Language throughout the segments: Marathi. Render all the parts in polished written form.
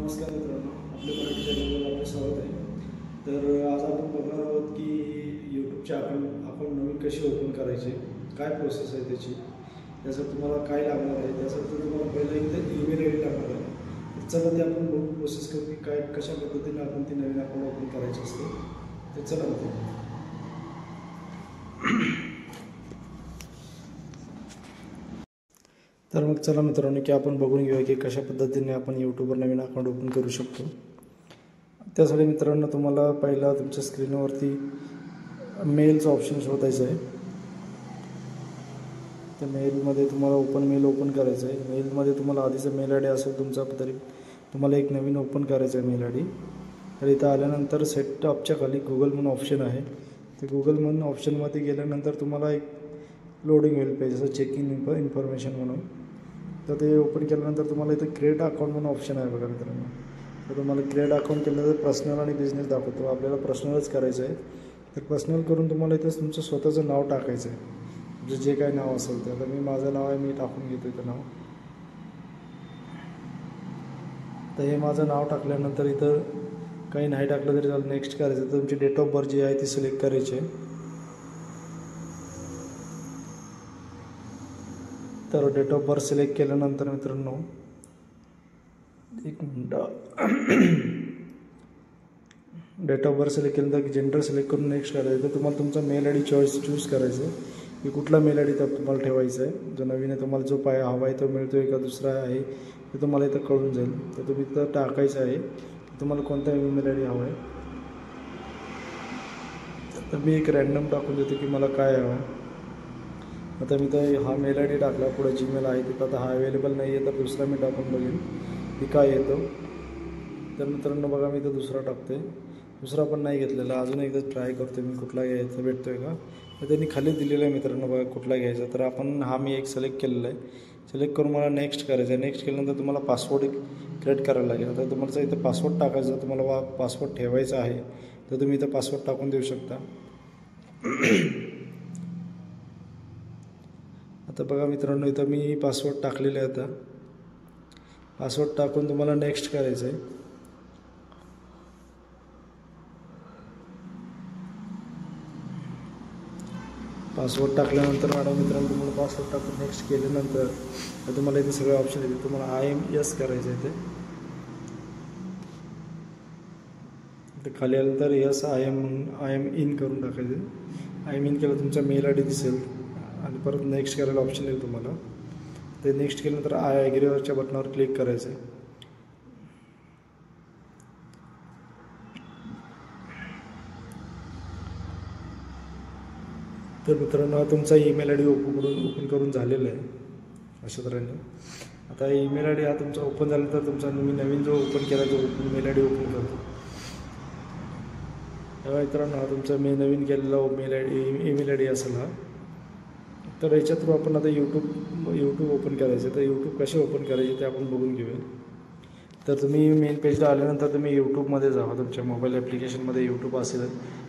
नमस्कार मित्रांनो, आपल्या मराठी चॅनलवर आपले स्वागत आहे. तर आज आपण बघणार आहोत की यूट्यूबचे अकाउंट नवीन कसे ओपन करायचे, काय प्रोसेस आहे त्याची, त्यासाठी तुम्हाला काय लागणार आहे. त्यासाठी तुम्हाला पहिला एकदा ईमेल आय डी लागणार आहे. तर चला ते आपण बघून प्रोसेस करू की काय कशा पद्धतीने आपण ते नवीन अकाउंट ओपन करायचे असते. तर चला मित्रांनो. तर मग चला मित्रांनो की आपण बघून घेऊया की कशा पद्धतीने आपण यूट्यूबवर नवीन अकाउंट ओपन करू शकतो. त्यासाठी मित्रांनो तुम्हाला पहिला तुमच्या स्क्रीनवरती मेलचं ऑप्शन शोधायचं आहे. त्या मेलमध्ये तुम्हाला मेल ओपन करायचं आहे. मेलमध्ये तुम्हाला आधीचा मेल आय डी असेल तुमचा, तरी तुम्हाला एक नवीन ओपन करायचं आहे मेल आय डी. तर इथं आल्यानंतर सेटअपच्या खाली गुगल म्हणून ऑप्शन आहे. ते गुगल म्हणून ऑप्शनमध्ये गेल्यानंतर तुम्हाला एक लोडिंग होईल पेज, जसं चेकिंग इन्फॉर्मेशन म्हणून. तर ते ओपन केल्यानंतर तुम्हाला इथं क्रिएट अकाउंट म्हणून ऑप्शन आहे बघा मित्रांनो. तर तुम्हाला क्रिएट अकाउंट केलं तर पर्सनल आणि बिझनेस दाखवतो. आपल्याला पर्सनलच करायचं आहे. तर पर्सनल करून तुम्हाला इथं तुमचं स्वतःचं नाव टाकायचं आहे, म्हणजे जे काही नाव असेल ते. आता माझं नाव आहे, मी टाकून घेतो इथं नाव. तर हे माझं नाव टाकल्यानंतर इथं काही नाही टाकलं तरी चालेल, नेक्स्ट करायचं. तर तुमची डेट ऑफ बर्थ जी आहे ती सिलेक्ट करायची आहे. तर डेट ऑफ बर्थ सिलेक्ट केल्यानंतर मित्रांनो एक मिनटं, डेट ऑफ बर्थ सिलेक्ट केल्यानंतर जेंडर सिलेक्ट करून नेक्स्ट करायचं. तर तुम्हाला तुमचा मेल आय डी चूज करायचं आहे की कुठला मेल आय डी तर तुम्हाला ठेवायचा आहे. जो नवीन आहे तुम्हाला जो हवा आहे तो मिळतो आहे का दुसरा आहे ते तुम्हाला इथं कळून जाईल. तर तुम्ही इथं टाकायचं आहे की तुम्हाला कोणता ईमेल आय डी हवा आहे. तर मी एक रॅन्डम टाकून देतो की मला काय हवं आहे. आता मी तर हा मेल आय डी टाकला, पुढे जीमेल आहे तिथं. आता हा अवेलेबल नाही आहे तर दुसरा मी टाकून बघेन की काय येतो. तर मित्रांनो बघा, मी इथं दुसरा टाकतो आहे. दुसरा पण नाही घेतलेला, अजून एकदा ट्राय करतो मी कुठला घ्यायचा भेटतो आहे का. तर त्यांनी खाली दिलेलं आहे मित्रांनो बघा कुठला घ्यायचा. तर आपण मी एक सिलेक्ट केलेला आहे. सिलेक्ट करून मला नेक्स्ट करायचं आहे. नेक्स्ट केल्यानंतर तुम्हाला पासवर्ड क्रिएट करायला लागेल. आता तुम्हाला इथं पासवर्ड टाकायचा, तुम्हाला पासवर्ड ठेवायचा आहे तर तुम्ही इथं पासवर्ड टाकून देऊ शकता. आता बघा मित्रांनो, इथं मी पासवर्ड टाकलेलं आहे. आता पासवर्ड टाकून तुम्हाला नेक्स्ट करायचं आहे. पासवर्ड टाकल्यानंतर मित्रांनो तुम्हाला पासवर्ड टाकून नेक्स्ट केल्यानंतर तर तुम्हाला इथे सगळे ऑप्शन येतील. तुम्हाला आय एम यस करायचं आहे. ते खाली आल्यानंतर यस आय एम इन करून टाकायचं. आय एम इन केलं तुमचा मेल आय डी दिसेल आणि परत नेक्स्ट करायला ऑप्शन येईल तुम्हाला. ते नेक्स्ट केल्यानंतर आय ॲग्रीवरच्या बटनावर क्लिक करायचं आहे. तर मित्रांनो तुमचा ईमेल आय डी ओपन करून झालेला आहे अशा तऱ्हेने. आता ईमेल आय डी हा तुमचा ओपन झाल्यानंतर तुमचा मी नवीन जो ओपन केला जो मेल आय डी ओपन करतो. तेव्हा मित्रांनो हा तुमचा मी नवीन केलेला ईमेल आय डी असेल हा. तर याच्या थ्रू आपण आता यूट्यूब ओपन करायचं. तर यूट्यूब कसे ओपन करायचे ते आपण बघून घेऊया. तर तुम्ही मेन पेजला आल्यानंतर तुम्ही यूट्यूबमध्ये जावा. तुमच्या मोबाईल ॲप्लिकेशनमध्ये यूट्यूब असेल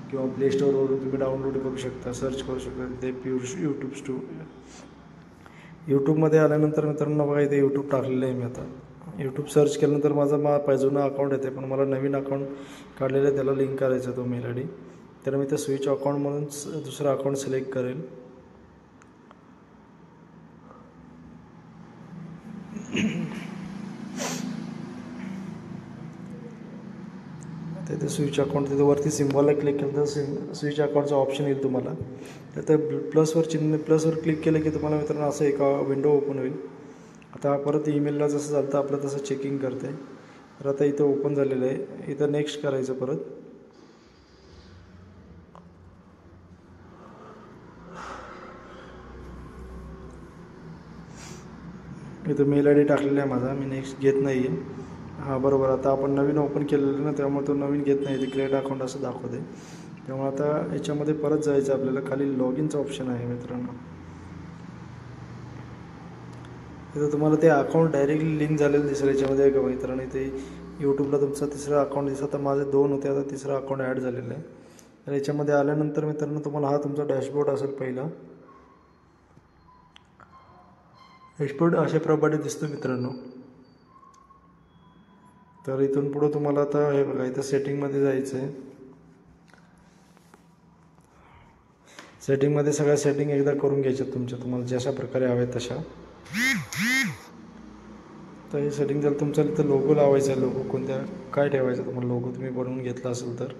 किंवा प्ले स्टोअरवरून तुम्ही डाउनलोड करू शकता, सर्च करू शकता ते यूट्यूबमध्ये आल्यानंतर मित्रांनो बघा इथे यूट्यूब टाकलेलं आहे मी. आता यूट्यूब सर्च केल्यानंतर माझा जुना अकाउंट येते, पण मला नवीन अकाउंट काढलेलं आहे त्याला लिंक करायचा तो मेल आय डी. तर मी ते स्विच अकाउंट म्हणून दुसरा अकाउंट सिलेक्ट करेल. तिथे स्विच अकाउंट तिथे वरती सिम्बॉलला क्लिक केलं तर स्विच अकाउंटचा ऑप्शन येईल तुम्हाला. तर प्लसवर क्लिक केलं की तुम्हाला मित्रांनो असं एका विंडो ओपन होईल. आता परत ईमेलला जसं झालं आपलं तसं चेकिंग करते. तर आता इथं ओपन झालेलं आहे. इथं नेक्स्ट करायचं परत. इथं मेल आय डी टाकलेला आहे माझा, मी नेक्स्ट घेत नाही आहे. हां बरोबर, आता आपण नवीन ओपन केलेलं ना त्यामुळे तो नवीन घेत नाही. ते क्रिएट अकाउंट असं दाखवते. त्यामुळे आता याच्यामध्ये परत जायचं आपल्याला. खाली लॉग इनचं ऑप्शन आहे मित्रांनो. इथं तुम्हाला ते अकाउंट डायरेक्टली लिंक झालेलं दिसेल याच्यामध्ये का मित्रांनो. इथे यूट्यूबला तुमचा तिसरा अकाउंट दिसत. आता माझे 2 होते, आता तिसरा अकाउंट ॲड झालेलं आहे. तर याच्यामध्ये आल्यानंतर मित्रांनो तुम्हाला हा तुमचा डॅशबोर्ड असेल पहिला. डॅशबोर्ड अशा प्रकारे दिसतो मित्रांनो. तर इथून पुढं तुम्हाला आता हे बघा इथं सेटिंगमध्ये जायचं आहे. सेटिंगमध्ये सगळ्या सेटिंग एकदा करून घ्यायच्या तुम्हाला जशा प्रकारे हव्या तशा. तर हे सेटिंग झालं. तुमचा इथं लोगो लावायचा आहे. लोगो कोणत्या काय ठेवायचं तुम्हाला, लोगो तुम्ही बनवून घेतला असेल तर.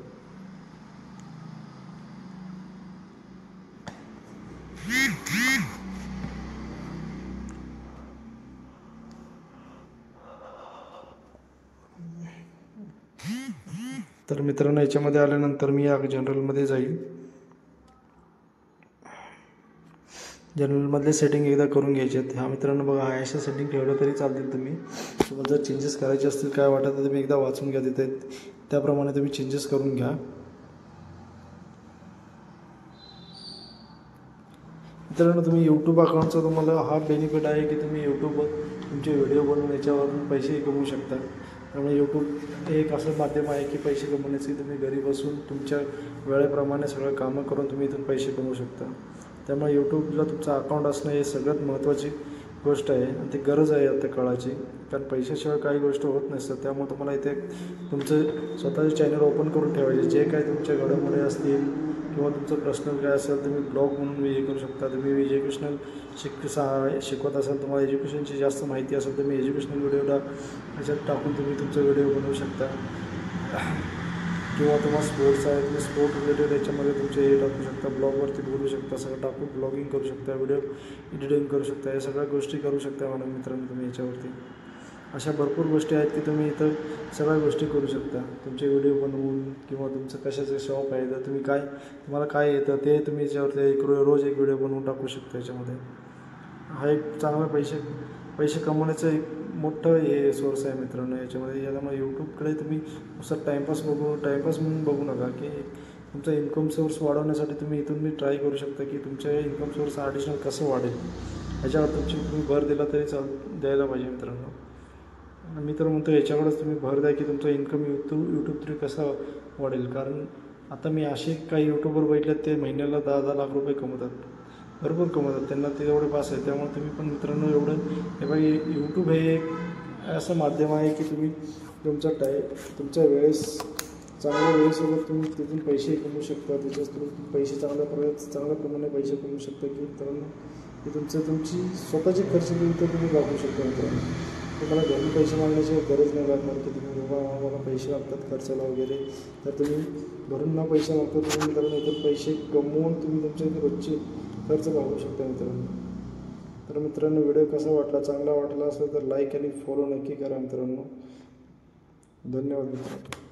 तर मित्रांनो याच्यामध्ये आल्यानंतर मी या जनरलमध्ये जाईल. जनरलमधले सेटिंग एकदा करून घ्यायचे आहेत. ह्या मित्रांनो बघा अशा सेटिंग ठेवलं तरी चालतील. तुम्हाला जर चेंजेस करायचे असतील काय वाटत तर तुम्ही एकदा वाचून घ्या, तिथे त्याप्रमाणे तुम्ही चेंजेस करून घ्या. मित्रांनो तुम्ही यूट्यूब अकाउंटचा तुम्हाला हा बेनिफिट आहे की तुम्ही यूट्यूबवर तुमचे व्हिडिओ बनवून याच्यावरून पैसेही कमवू शकता. त्यामुळे यूट्यूब हे एक असं माध्यम आहे की पैसे कमवण्याचे. तुम्ही घरी बसून तुमच्या वेळेप्रमाणे सगळं कामं करून तुम्ही इथून पैसे कमवू शकता. त्यामुळे यूट्यूबला तुमचं अकाउंट असणं हे सगळ्यात महत्त्वाची गोष्ट आहे आणि ती गरज आहे आता काळाची. कारण पैशाशिवाय काही गोष्ट होत नसतात. त्यामुळे तुम्हाला इथे तुमचं स्वतःचे चॅनल ओपन करून ठेवायचे. जे काही तुमच्या घडामोडी असतील किंवा तुमचं पर्सनल काय असेल तुम्ही ब्लॉग म्हणून हे करू शकता. तुम्ही एज्युकेशनल शिकवत असाल, तुम्हाला एज्युकेशनची जास्त माहिती असेल तुम्ही एज्युकेशनल व्हिडिओ याच्यात टाकून तुम्ही तुमचा व्हिडिओ बनवू शकता. किंवा तुम्हाला स्पोर्ट्स आहे, तुम्ही स्पोर्ट रिलेटेड याच्यामध्ये तुमचे हे टाकू शकता, ब्लॉगवरती बोलू शकता, सगळं टाकून ब्लॉगिंग करू शकता, व्हिडिओ एडिटिंग करू शकता. या सगळ्या गोष्टी करू शकता मॅडम मित्रांनो तुम्ही याच्यावरती. अशा भरपूर गोष्टी आहेत की तुम्ही इथं सगळ्या गोष्टी करू शकता तुमचे व्हिडिओ बनवून. किंवा तुमचं कशाचं शॉप आहे तर तुम्ही तुम्हाला काय येतं ते तुम्ही याच्यावरती रोज एक व्हिडिओ बनवून टाकू शकता. याच्यामध्ये हा एक चांगला पैसे कमवण्याचं एक मोठं हे सोर्स आहे मित्रांनो याच्यामध्ये. याच्यामुळे यूट्यूबकडे तुम्ही नुसतं टाईमपास म्हणून बघू नका की तुमचा इन्कम सोर्स वाढवण्यासाठी तुम्ही इथून मी ट्राय करू शकता की तुमच्या इन्कम सोर्स ॲडिशनल कसं वाढेल याच्यावर तुम्ही भर दिला तरी द्यायला पाहिजे मित्रांनो. मी तर म्हणतो याच्याकडेच तुम्ही भर द्या की तुमचा इन्कम यूट्यूब थ्रू कसा वाढेल. कारण आता मी असे काही यूट्यूबर बघितले ते महिन्याला 10-10 लाख रुपये कमवतात, भरपूर कमवतात, त्यांना ते एवढे पास आहे. त्यामुळे तुम्ही पण मित्रांनो हे बघा यूट्यूब हे एक असं माध्यम आहे की तुम्ही तुमच्या चांगल्या वेळेसोबत तुम्ही तिथून पैसे कमवू शकता. त्याच्यात तुम्ही पैसे चांगल्या प्रमाणे पैसे कमवू शकता की मित्रांनो की तुमची स्वतःची खर्च तर तुम्ही वापरू शकता मित्रांनो. तुम्हाला घरी पैसे मागण्याची गरज नाही लागणार की तुम्ही बाबा मला पैसे लागतात खर्चाला वगैरे. तर तुम्ही घरून न पैसे मागता तुम्ही मित्रांनो इतर पैसे कमवून तुम्ही तुमच्या रोजचे खर्च भागवू शकता मित्रांनो. तर मित्रांनो व्हिडिओ कसा वाटला, चांगला वाटला असेल तर लाईक आणि फॉलो नक्की करा मित्रांनो. धन्यवाद मित्रांनो.